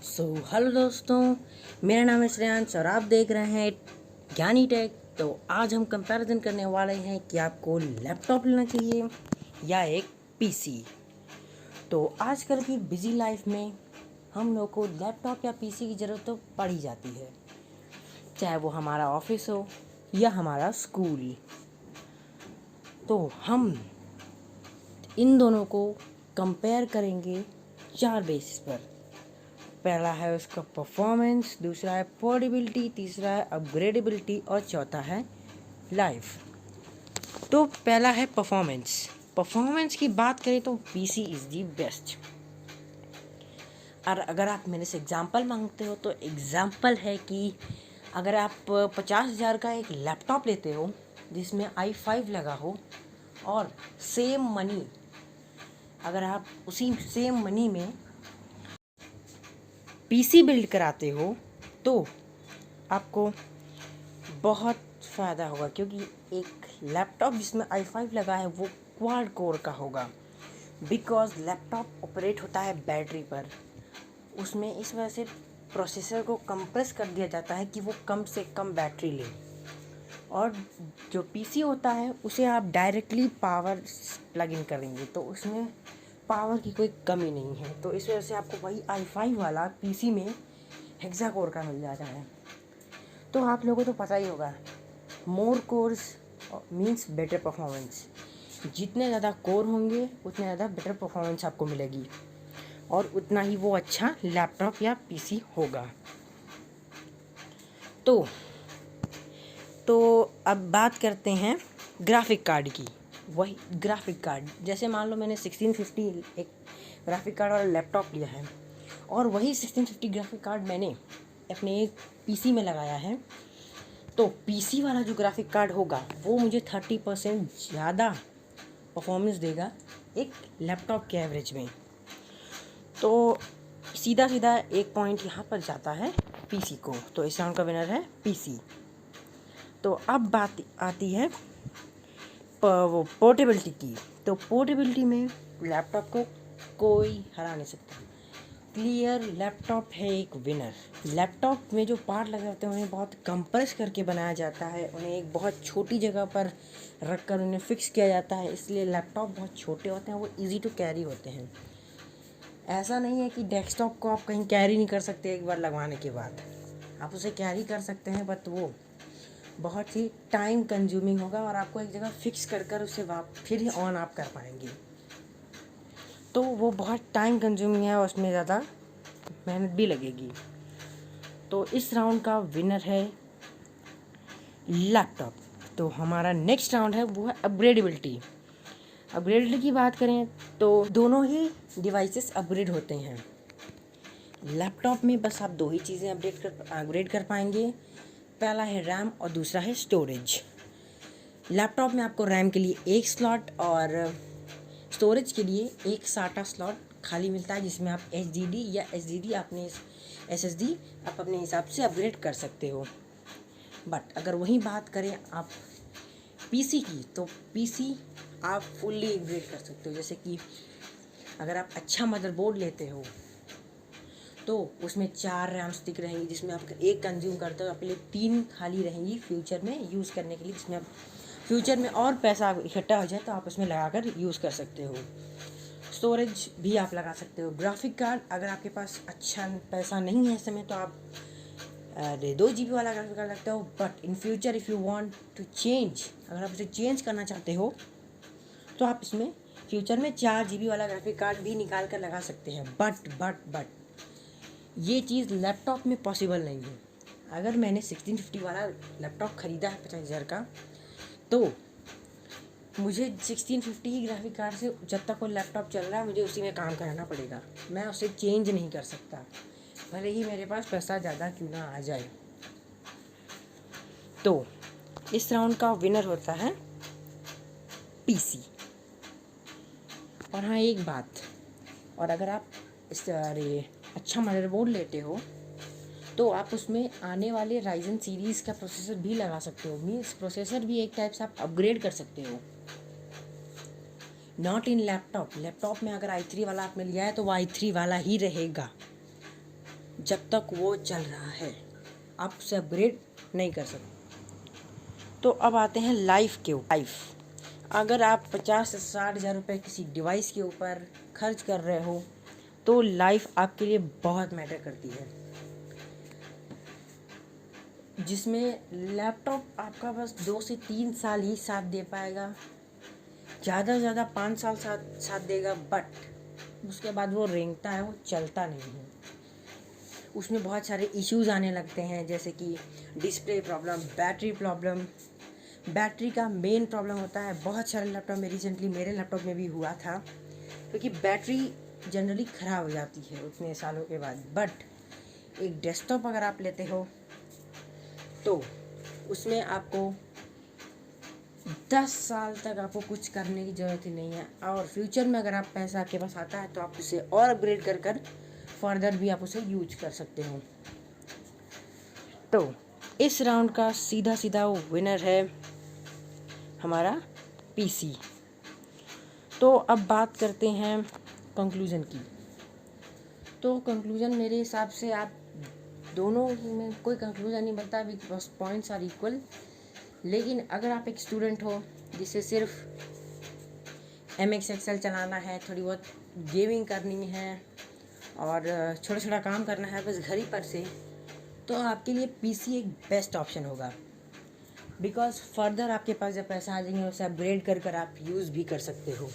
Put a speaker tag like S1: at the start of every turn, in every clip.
S1: Hello दोस्तों, मेरा नाम है श्रेयांश और आप देख रहे हैं ज्ञानी टेक। तो आज हम कंपैरिजन करने वाले हैं कि आपको लैपटॉप लेना चाहिए या एक पीसी। तो आजकल की बिजी लाइफ में हम लोग को लैपटॉप या पीसी की ज़रूरत तो पड़ ही जाती है, चाहे वो हमारा ऑफिस हो या हमारा स्कूल। तो हम इन दोनों को कंपेयर करेंगे 4 बेसिस पर। पहला है उसका परफॉर्मेंस, दूसरा है पोर्टेबिलिटी, तीसरा है अपग्रेडेबिलिटी और चौथा है लाइफ। तो पहला है परफॉर्मेंस। परफॉर्मेंस की बात करें तो पीसी इज़ दी बेस्ट। और अगर आप मेरे से एग्जांपल मांगते हो तो एग्जांपल है कि अगर आप 50,000 का एक लैपटॉप लेते हो जिसमें i5 लगा हो और सेम मनी, अगर आप उसी सेम मनी में पीसी बिल्ड कराते हो तो आपको बहुत फ़ायदा होगा, क्योंकि एक लैपटॉप जिसमें i5 लगा है वो क्वाड कोर का होगा। बिकॉज़ लैपटॉप ऑपरेट होता है बैटरी पर, उसमें इस वजह से प्रोसेसर को कंप्रेस कर दिया जाता है कि वो कम से कम बैटरी ले। और जो पीसी होता है उसे आप डायरेक्टली पावर प्लग इन करेंगे तो उसमें पावर की कोई कमी नहीं है। तो इस वजह से आपको वही i5 वाला पीसी में हेक्सा कोर का मिल जाता है। तो आप लोगों को तो पता ही होगा, more course means better performance. जितने ज़्यादा कोर होंगे उतने ज़्यादा बेटर परफॉर्मेंस आपको मिलेगी और उतना ही वो अच्छा लैपटॉप या पीसी होगा। तो अब बात करते हैं ग्राफिक कार्ड की। वही ग्राफिक कार्ड, जैसे मान लो मैंने 1650 एक ग्राफिक कार्ड वाला लैपटॉप लिया है और वही 1650 ग्राफिक कार्ड मैंने अपने एक पीसी में लगाया है, तो पीसी वाला जो ग्राफिक कार्ड होगा वो मुझे 30% ज़्यादा परफॉर्मेंस देगा एक लैपटॉप के एवरेज में। तो सीधा सीधा एक पॉइंट यहाँ पर जाता है पीसी को। तो इस राउंड का विनर है पीसी। तो अब बात आती है वो पोर्टेबिलिटी की। तो पोर्टेबिलिटी में लैपटॉप को कोई हरा नहीं सकता। क्लियर लैपटॉप है एक विनर। लैपटॉप में जो पार्ट लगे होते हैं उन्हें बहुत कंप्रेस करके बनाया जाता है, उन्हें एक बहुत छोटी जगह पर रख कर उन्हें फिक्स किया जाता है, इसलिए लैपटॉप बहुत छोटे होते हैं, वो इजी टू कैरी होते हैं। ऐसा नहीं है कि डेस्कटॉप को आप कहीं कैरी नहीं कर सकते एक बार लगवाने के बाद, आप उसे कैरी कर सकते हैं, बट वो बहुत ही टाइम कंज्यूमिंग होगा और आपको एक जगह फिक्स कर कर उसे फिर ही ऑन आप कर पाएंगे। तो वो बहुत टाइम कंज्यूमिंग है और उसमें ज़्यादा मेहनत भी लगेगी। तो इस राउंड का विनर है लैपटॉप। तो हमारा नेक्स्ट राउंड है वो है अपग्रेडेबिलिटी। अपग्रेडेबिलिटी की बात करें तो दोनों ही डिवाइसेस अपग्रेड होते हैं। लैपटॉप में बस आप 2 ही चीज़ें अपग्रेड कर पाएंगे, पहला है रैम और दूसरा है स्टोरेज। लैपटॉप में आपको रैम के लिए 1 स्लॉट और स्टोरेज के लिए 1 SATA स्लॉट खाली मिलता है, जिसमें आप HDD या SSD आप अपने हिसाब से अपग्रेड कर सकते हो। बट अगर वही बात करें आप पीसी की, तो पीसी आप फुल्ली अपग्रेड कर सकते हो। जैसे कि अगर आप अच्छा मदरबोर्ड लेते हो तो उसमें 4 रैम स्टिक रहेंगी, जिसमें आप 1 कंज्यूम करते हो, आपके लिए 3 खाली रहेंगी फ्यूचर में यूज़ करने के लिए, जिसमें आप फ्यूचर में और पैसा इकट्ठा हो जाए तो आप उसमें लगाकर यूज़ कर सकते हो। स्टोरेज भी आप लगा सकते हो। ग्राफिक कार्ड, अगर आपके पास अच्छा पैसा नहीं है इस समय तो आप 2 GB वाला ग्राफिक कार्ड लगता हो, but in future if you want to change, अगर आप उसे चेंज करना चाहते हो तो आप इसमें फ्यूचर में 4 GB वाला ग्राफिक कार्ड भी निकाल कर लगा सकते हैं। बट ये चीज़ लैपटॉप में पॉसिबल नहीं है। अगर मैंने 1650 वाला लैपटॉप ख़रीदा है 50,000 का, तो मुझे 1650 ही ग्राफिक कार्ड से जब तक वो लैपटॉप चल रहा है मुझे उसी में काम कराना पड़ेगा, मैं उसे चेंज नहीं कर सकता, भले ही मेरे पास पैसा ज़्यादा क्यों ना आ जाए। तो इस राउंड का विनर होता है पीसी। और हाँ एक बात, और अगर आप अच्छा मदरबोर्ड लेते हो तो आप उसमें आने वाले राइजन सीरीज़ का प्रोसेसर भी लगा सकते हो। मीन्स प्रोसेसर भी एक टाइप से आप अपग्रेड कर सकते हो। नॉट इन लैपटॉप में अगर i3 वाला आपने लिया है तो वो i3 वाला ही रहेगा। जब तक वो चल रहा है, आप उसे अपग्रेड नहीं कर सकते। तो अब आते हैं लाइफ के ऊपर। लाइफ, अगर आप 50 से 60 हज़ार रुपये किसी डिवाइस के ऊपर खर्च कर रहे हो तो लाइफ आपके लिए बहुत मैटर करती है, जिसमें लैपटॉप आपका बस 2 से 3 साल ही साथ दे पाएगा, ज़्यादा से ज़्यादा 5 साल साथ देगा, बट उसके बाद वो रेंगता है, वो चलता नहीं है। उसमें बहुत सारे इश्यूज़ आने लगते हैं, जैसे कि display problem, battery problem. Battery का मेन प्रॉब्लम होता है, बहुत सारे लैपटॉप में, रिसेंटली मेरे लैपटॉप में भी हुआ था, क्योंकि बैटरी जनरली ख़राब हो जाती है उतने सालों के बाद। बट एक डेस्कटॉप अगर आप लेते हो तो उसमें आपको 10 साल तक आपको कुछ करने की ज़रूरत ही नहीं है, और फ्यूचर में अगर आप पैसा आपके पास आता है तो आप उसे और अपग्रेड कर कर फर्दर भी आप उसे यूज कर सकते हो। तो इस राउंड का सीधा सीधा विनर है हमारा पीसी। तो अब बात करते हैं कंक्लूज़न की। तो कंक्लूज़न मेरे हिसाब से आप दोनों में कोई कंक्लूज़न नहीं बनता, बिकॉज पॉइंट्स आर इक्वल। लेकिन अगर आप एक स्टूडेंट हो जिसे सिर्फ MX Excel चलाना है, थोड़ी बहुत गेमिंग करनी है और छोटा छोटा काम करना है बस घर ही पर से, तो आपके लिए पीसी एक बेस्ट ऑप्शन होगा, बिकॉज फर्दर आपके पास जब पैसा आ जाएंगे उसे अपग्रेड कर कर आप यूज़ भी कर सकते हो।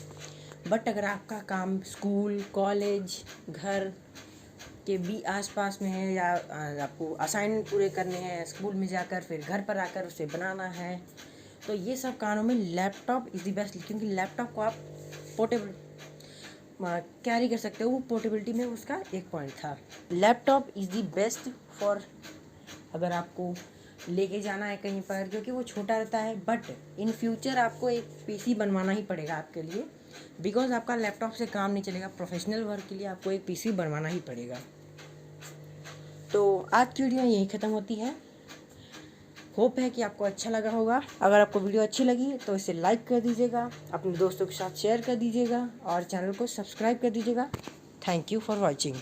S1: बट अगर आपका काम स्कूल, कॉलेज, घर के भी आसपास में है, या आपको असाइनमेंट पूरे करने हैं स्कूल में जाकर, फिर घर पर आकर उसे बनाना है, तो ये सब कामों में लैपटॉप इज़ द बेस्ट। क्योंकि लैपटॉप को आप पोर्टेबल कैरी कर सकते हो, वो पोर्टेबिलिटी में उसका एक पॉइंट था। Laptop is the best for अगर आपको लेके जाना है कहीं पर, क्योंकि वो छोटा रहता है। बट इन फ्यूचर आपको एक पीसी बनवाना ही पड़ेगा आपके लिए, बिकॉज आपका लैपटॉप से काम नहीं चलेगा। प्रोफेशनल वर्क के लिए आपको एक पीसी बनवाना ही पड़ेगा। तो आज की वीडियो यहीं ख़त्म होती है। होप है कि आपको अच्छा लगा होगा। अगर आपको वीडियो अच्छी लगी तो इसे लाइक कर दीजिएगा, अपने दोस्तों के साथ शेयर कर दीजिएगा और चैनल को सब्सक्राइब कर दीजिएगा। Thank you for watching.